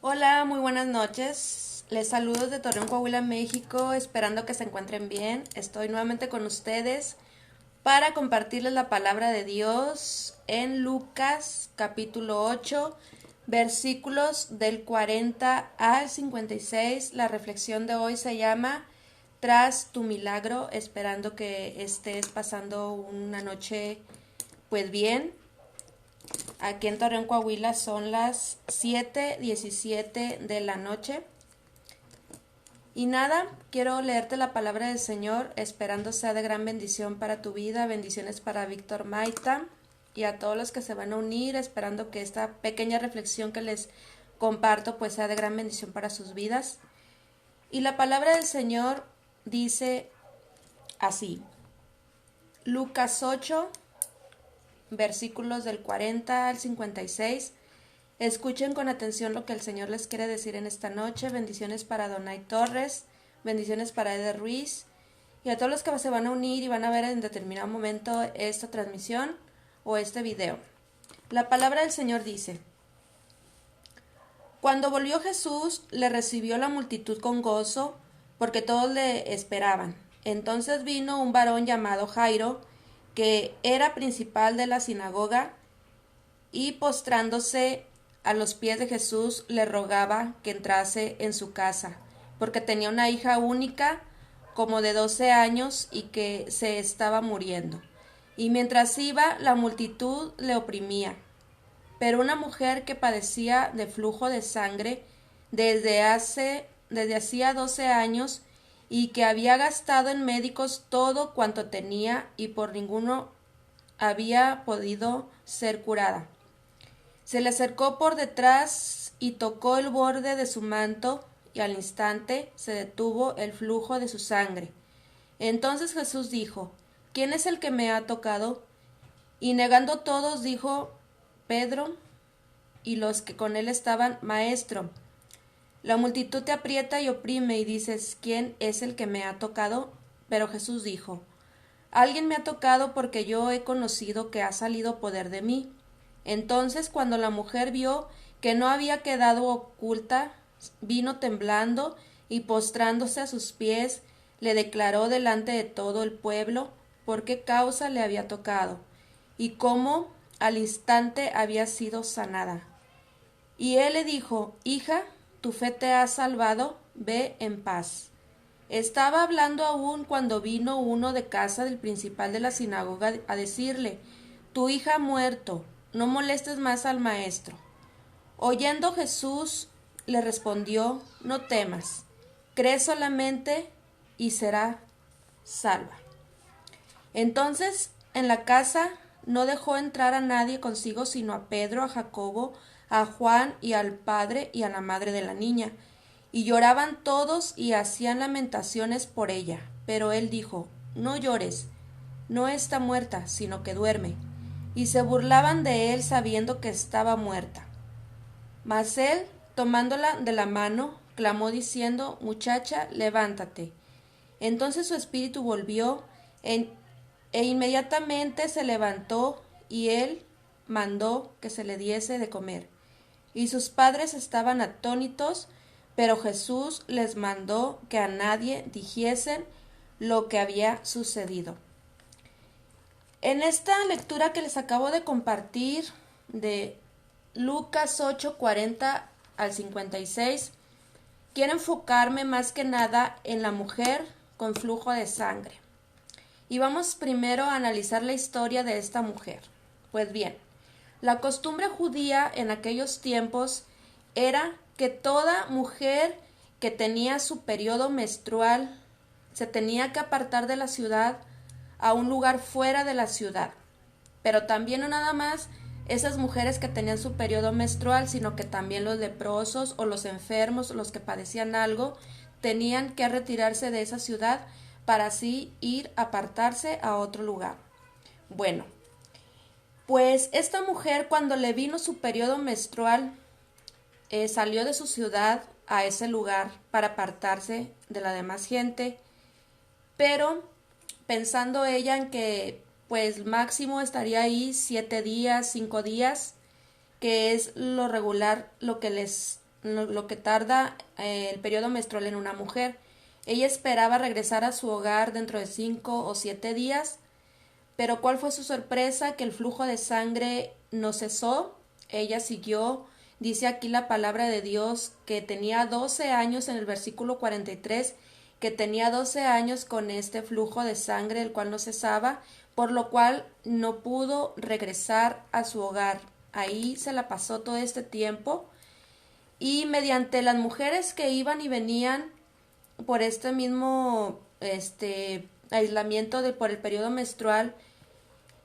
Hola, muy buenas noches. Les saludo desde Torreón, Coahuila, México, esperando que se encuentren bien. Estoy nuevamente con ustedes para compartirles la palabra de Dios en Lucas capítulo 8, versículos del 40 al 56. La reflexión de hoy se llama Tras tu milagro, esperando que estés pasando una noche pues bien. Aquí en Torreón, Coahuila son las 7:17 de la noche. Y nada, quiero leerte la palabra del Señor, esperando sea de gran bendición para tu vida. Bendiciones para Víctor Maita y a todos los que se van a unir, esperando que esta pequeña reflexión que les comparto pues sea de gran bendición para sus vidas. Y la palabra del Señor dice así: Lucas 8, versículos del 40 al 56. Escuchen con atención lo que el Señor les quiere decir en esta noche. Bendiciones para Donay Torres, bendiciones para Eder Ruiz y a todos los que se van a unir y van a ver en determinado momento esta transmisión o este video. La palabra del Señor dice: Cuando volvió Jesús, le recibió la multitud con gozo, porque todos le esperaban. Entonces vino un varón llamado Jairo, que era principal de la sinagoga, y postrándose a los pies de Jesús le rogaba que entrase en su casa, porque tenía una hija única, como de 12 años, y que se estaba muriendo. Y mientras iba, la multitud le oprimía. Pero una mujer que padecía de flujo de sangre desde hacía 12 años, y que había gastado en médicos todo cuanto tenía, y por ninguno había podido ser curada, se le acercó por detrás y tocó el borde de su manto, y al instante se detuvo el flujo de su sangre. Entonces Jesús dijo: ¿Quién es el que me ha tocado? Y negando todos, dijo Pedro y los que con él estaban: Maestro, la multitud te aprieta y oprime, y dices: ¿Quién es el que me ha tocado? Pero Jesús dijo: Alguien me ha tocado, porque yo he conocido que ha salido poder de mí. Entonces, cuando la mujer vio que no había quedado oculta, vino temblando y postrándose a sus pies, le declaró delante de todo el pueblo por qué causa le había tocado y cómo al instante había sido sanada. Y él le dijo: Hija, tu fe te ha salvado, ve en paz. Estaba hablando aún cuando vino uno de casa del principal de la sinagoga a decirle: Tu hija ha muerto, no molestes más al maestro. Oyendo Jesús le respondió: No temas, cree solamente y será salva. Entonces en la casa no dejó entrar a nadie consigo, sino a Pedro, a Jacobo, a Juan y al padre y a la madre de la niña. Y lloraban todos y hacían lamentaciones por ella. Pero él dijo: No llores, no está muerta, sino que duerme. Y se burlaban de él, sabiendo que estaba muerta. Mas él, tomándola de la mano, clamó diciendo: Muchacha, levántate. Entonces su espíritu volvió, e inmediatamente se levantó, y él mandó que se le diese de comer. Y sus padres estaban atónitos, pero Jesús les mandó que a nadie dijesen lo que había sucedido. En esta lectura que les acabo de compartir de Lucas 8, 40 al 56, quiero enfocarme más que nada en la mujer con flujo de sangre. Y vamos primero a analizar la historia de esta mujer. Pues bien, la costumbre judía en aquellos tiempos era que toda mujer que tenía su periodo menstrual se tenía que apartar de la ciudad a un lugar fuera de la ciudad. Pero también no nada más esas mujeres que tenían su periodo menstrual, sino que también los leprosos o los enfermos, los que padecían algo, tenían que retirarse de esa ciudad para así ir a apartarse a otro lugar. Bueno, pues esta mujer, cuando le vino su periodo menstrual, salió de su ciudad a ese lugar para apartarse de la demás gente, pero pensando ella en que pues máximo estaría ahí 7 días, 5 días, que es lo regular, lo que les lo que tarda el periodo menstrual en una mujer. Ella esperaba regresar a su hogar dentro de 5 o 7 días, pero ¿cuál fue su sorpresa? Que el flujo de sangre no cesó. Ella siguió, dice aquí la palabra de Dios, que tenía 12 años en el versículo 43, que tenía 12 años con este flujo de sangre, el cual no cesaba, por lo cual no pudo regresar a su hogar. Ahí se la pasó todo este tiempo y mediante las mujeres que iban y venían por este mismo aislamiento por el periodo menstrual,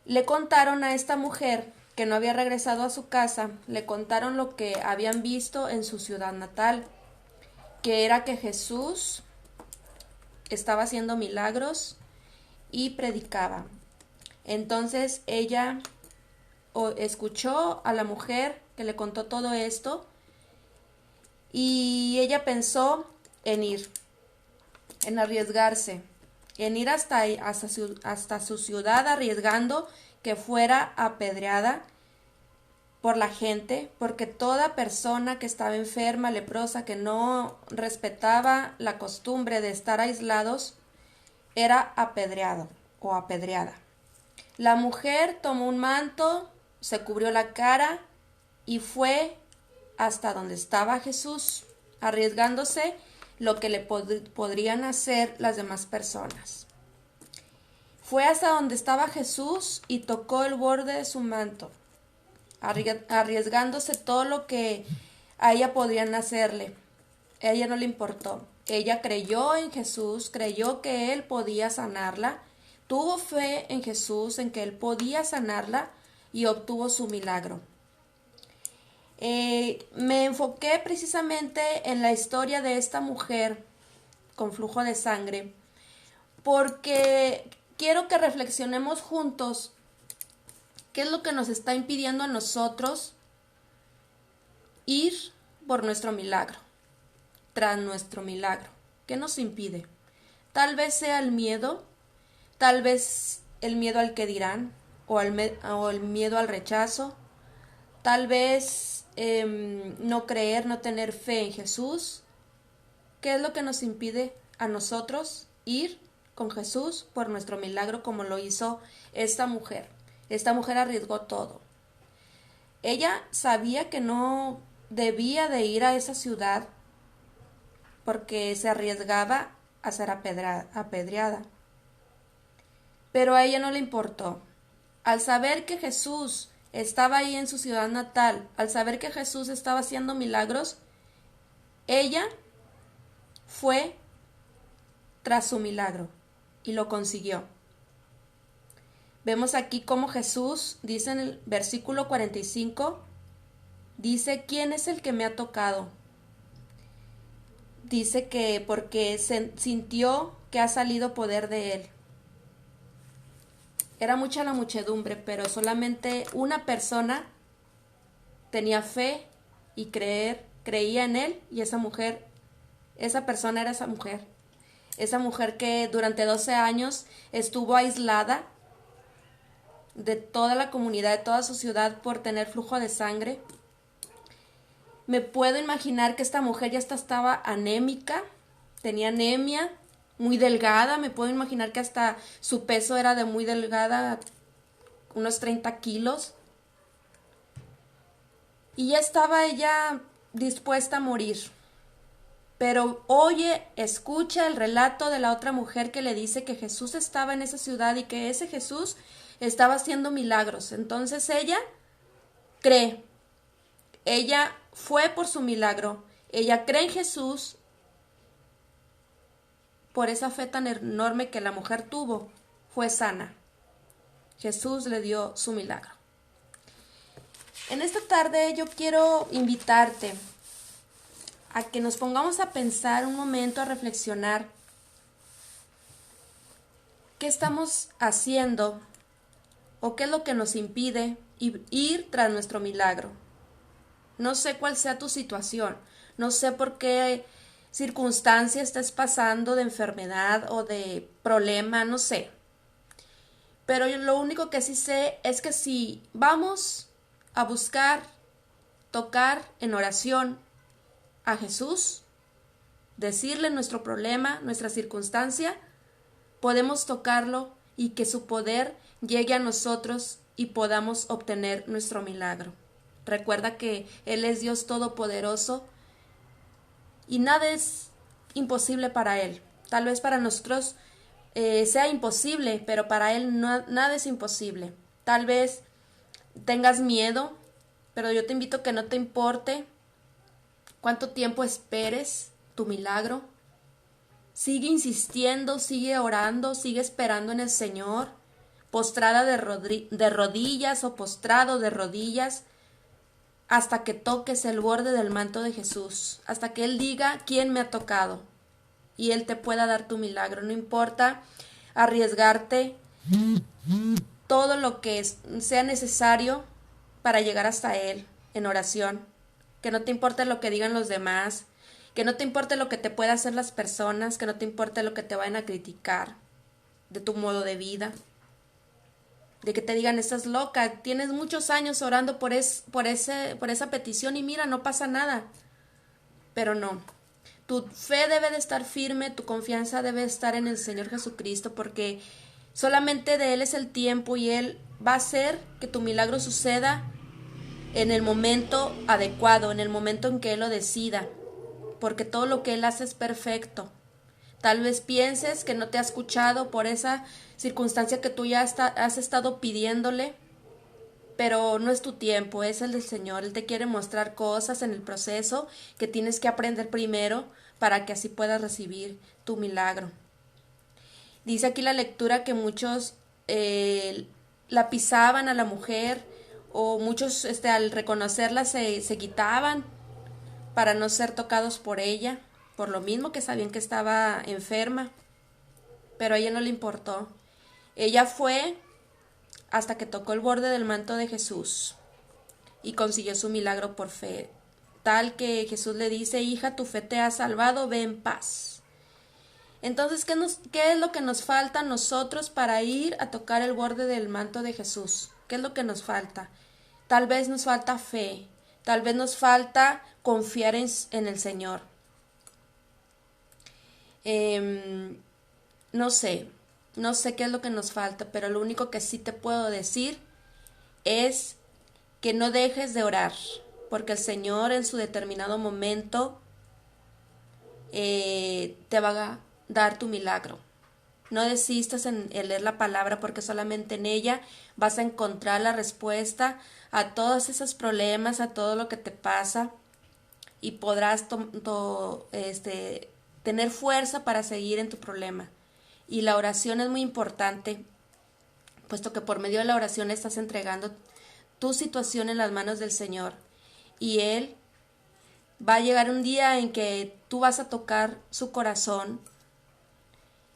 le contaron a esta mujer que no había regresado a su casa, le contaron lo que habían visto en su ciudad natal, que era que Jesús estaba haciendo milagros y predicaba. Entonces ella escuchó a la mujer que le contó todo esto y ella pensó en ir, en arriesgarse, en ir hasta su ciudad arriesgando que fuera apedreada por la gente, porque toda persona que estaba enferma, leprosa, que no respetaba la costumbre de estar aislados, era apedreado o apedreada. La mujer tomó un manto, se cubrió la cara y fue hasta donde estaba Jesús, arriesgándose lo que le podrían hacer las demás personas. Fue hasta donde estaba Jesús y tocó el borde de su manto, arriesgándose todo lo que a ella podrían hacerle. A ella no le importó. Ella creyó en Jesús, creyó que Él podía sanarla, tuvo fe en Jesús, en que Él podía sanarla y obtuvo su milagro. Me enfoqué precisamente en la historia de esta mujer con flujo de sangre porque quiero que reflexionemos juntos qué es lo que nos está impidiendo a nosotros ir por nuestro milagro, tras nuestro milagro. ¿Qué nos impide? Tal vez sea el miedo, tal vez el miedo al que dirán o el miedo al rechazo, tal vez no creer, no tener fe en Jesús. ¿Qué es lo que nos impide a nosotros ir con Jesús por nuestro milagro como lo hizo esta mujer? Esta mujer arriesgó todo. Ella sabía que no debía de ir a esa ciudad porque se arriesgaba a ser apedreada. Pero a ella no le importó. Al saber que Jesús estaba ahí en su ciudad natal, al saber que Jesús estaba haciendo milagros, ella fue tras su milagro y lo consiguió. Vemos aquí cómo Jesús dice en el versículo 45, dice, ¿quién es el que me ha tocado? Dice que porque sintió que ha salido poder de él. Era mucha la muchedumbre, pero solamente una persona tenía fe y creía en él, y esa persona era esa mujer. Esa mujer que durante 12 años estuvo aislada de toda la comunidad, de toda su ciudad por tener flujo de sangre. Me puedo imaginar que esta mujer ya estaba anémica, tenía anemia, muy delgada. Me puedo imaginar que hasta su peso era de muy delgada, unos 30 kilos. Y ya estaba ella dispuesta a morir. Pero escucha el relato de la otra mujer que le dice que Jesús estaba en esa ciudad y que ese Jesús estaba haciendo milagros. Entonces ella cree. Ella fue por su milagro. Ella cree en Jesús. Por esa fe tan enorme que la mujer tuvo, fue sana. Jesús le dio su milagro. En esta tarde yo quiero invitarte a que nos pongamos a pensar un momento, a reflexionar qué estamos haciendo o qué es lo que nos impide ir tras nuestro milagro. No sé cuál sea tu situación, no sé por qué circunstancia estés pasando de enfermedad o de problema, no sé. Pero lo único que sí sé es que si vamos a buscar, tocar en oración, a Jesús, decirle nuestro problema, nuestra circunstancia, podemos tocarlo y que su poder llegue a nosotros y podamos obtener nuestro milagro. Recuerda que Él es Dios Todopoderoso y nada es imposible para Él. Tal vez para nosotros sea imposible, pero para Él nada es imposible. Tal vez tengas miedo, pero yo te invito a que no te importe cuánto tiempo esperes tu milagro. Sigue insistiendo, sigue orando, sigue esperando en el Señor, postrada de rodillas o postrado de rodillas, hasta que toques el borde del manto de Jesús, hasta que Él diga quién me ha tocado y Él te pueda dar tu milagro. No importa arriesgarte todo lo que sea necesario para llegar hasta Él en oración. Que no te importe lo que digan los demás, que no te importe lo que te puedan hacer las personas, que no te importe lo que te vayan a criticar de tu modo de vida, de que te digan estás loca, tienes muchos años orando por esa petición y mira, no pasa nada. Pero no, tu fe debe de estar firme, tu confianza debe estar en el Señor Jesucristo, porque solamente de Él es el tiempo y Él va a hacer que tu milagro suceda en el momento adecuado, en el momento en que Él lo decida, porque todo lo que Él hace es perfecto. Tal vez pienses que no te ha escuchado por esa circunstancia que tú ya has estado pidiéndole, pero no es tu tiempo, es el del Señor. Él te quiere mostrar cosas en el proceso que tienes que aprender primero para que así puedas recibir tu milagro. Dice aquí la lectura que muchos la pisaban a la mujer, o muchos al reconocerla se quitaban para no ser tocados por ella, por lo mismo que sabían que estaba enferma, pero a ella no le importó. Ella fue hasta que tocó el borde del manto de Jesús y consiguió su milagro por fe, tal que Jesús le dice: hija, tu fe te ha salvado, ve en paz. Entonces, ¿qué es lo que nos falta a nosotros para ir a tocar el borde del manto de Jesús? ¿Qué es lo que nos falta? Tal vez nos falta fe, tal vez nos falta confiar en el Señor. No sé qué es lo que nos falta, pero lo único que sí te puedo decir es que no dejes de orar, porque el Señor en su determinado momento te va a dar tu milagro. No desistas en leer la palabra, porque solamente en ella vas a encontrar la respuesta a todos esos problemas, a todo lo que te pasa, y podrás tener fuerza para seguir en tu problema. Y la oración es muy importante, puesto que por medio de la oración estás entregando tu situación en las manos del Señor, y Él va a llegar un día en que tú vas a tocar su corazón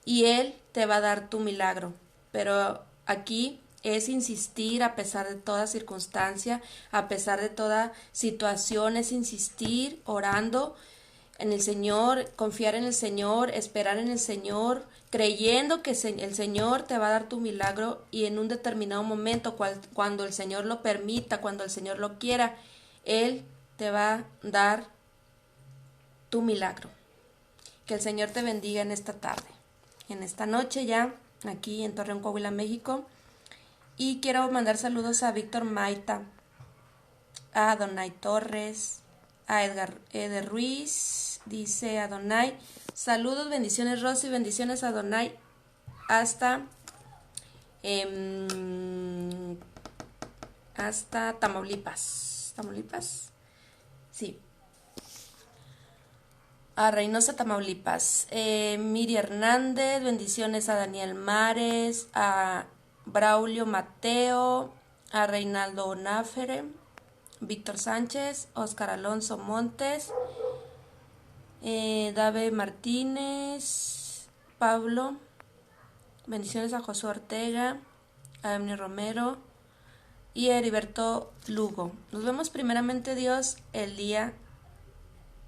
y Él te va a dar tu milagro. Pero aquí es insistir a pesar de toda circunstancia, a pesar de toda situación, es insistir orando en el Señor, confiar en el Señor, esperar en el Señor, creyendo que el Señor te va a dar tu milagro, y en un determinado momento, cuando el Señor lo permita, cuando el Señor lo quiera, Él te va a dar tu milagro. Que el Señor te bendiga en esta tarde, en esta noche ya, aquí en Torreón, Coahuila, México. Y quiero mandar saludos a Víctor Maita, a Adonai Torres, a Eder Ruiz, dice Adonai: saludos, bendiciones Rosy, bendiciones Adonai, hasta Tamaulipas, sí, a Reynosa, Tamaulipas. Miri Hernández, bendiciones a Daniel Mares, a Braulio Mateo, a Reinaldo Onáfere, Víctor Sánchez, Oscar Alonso Montes, Dave Martínez, Pablo, bendiciones a Josué Ortega, a Emily Romero y a Heriberto Lugo. Nos vemos primeramente Dios el día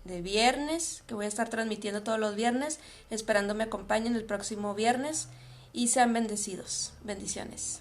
de viernes, que voy a estar transmitiendo todos los viernes, esperando me acompañen el próximo viernes, y sean bendecidos. Bendiciones.